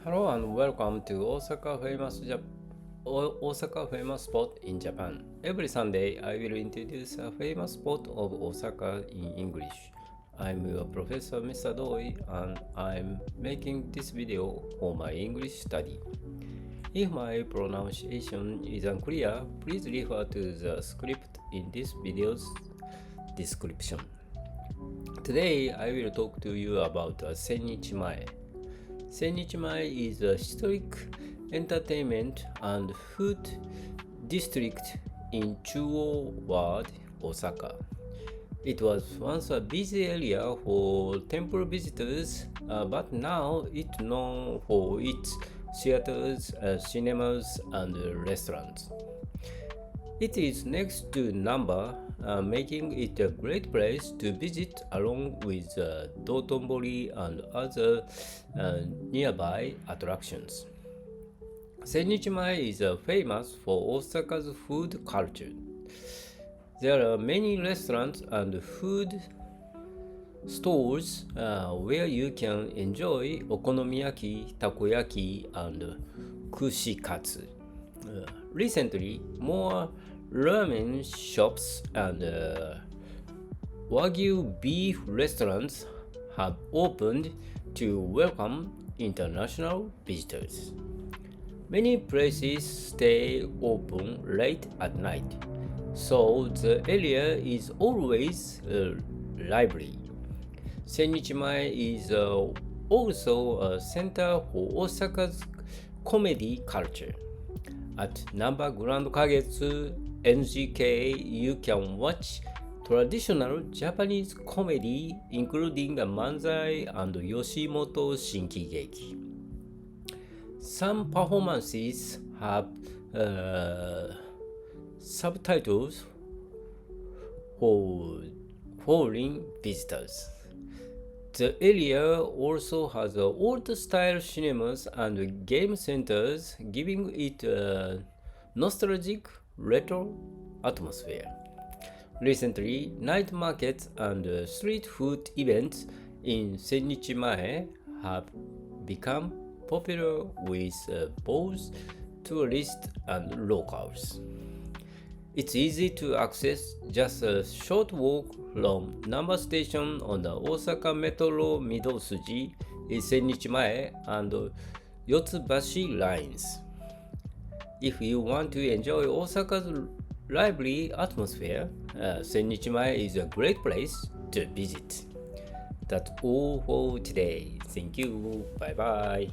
Hello and welcome to Osaka famous spot in Japan. Every Sunday I will introduce a famous spot of Osaka in English. I'm your professor Mr. Doi and I'm making this video for my English study. If my pronunciation is unclear, please refer to the script in this video's description. Today I will talk to you about Sennichimae. Sennichimae is a historic entertainment and food district in Chuo Ward, Osaka. It was once a busy area for temple visitors, but now it's known for its theaters, cinemas, and restaurants. It is next to Namba, making it a great place to visit along with Dotonbori and other nearby attractions. Sennichimae is famous for Osaka's food culture. There are many restaurants and food stores where you can enjoy okonomiyaki, takoyaki, and kushikatsu. Recently, more ramen shops and wagyu beef restaurants have opened to welcome international visitors. Many places stay open late at night, so the area is always lively. Sennichimae is also a center for Osaka's comedy culture. At Namba Grand Kagetsu NGK, you can watch traditional Japanese comedy including Manzai and Yoshimoto Shinkigeki. Some performances have subtitles for foreign visitors. The area also has old-style cinemas and game centers, giving it a nostalgic, retro atmosphere. Recently, night markets and street food events in Sennichimae have become popular with both tourists and locals. It's easy to access, just a short walk from Namba Station on the Osaka Metro Midosuji, Sennichimae, and Yotsubashi lines. If you want to enjoy Osaka's lively atmosphere, Sennichimae is a great place to visit. That's all for today. Thank you. Bye bye.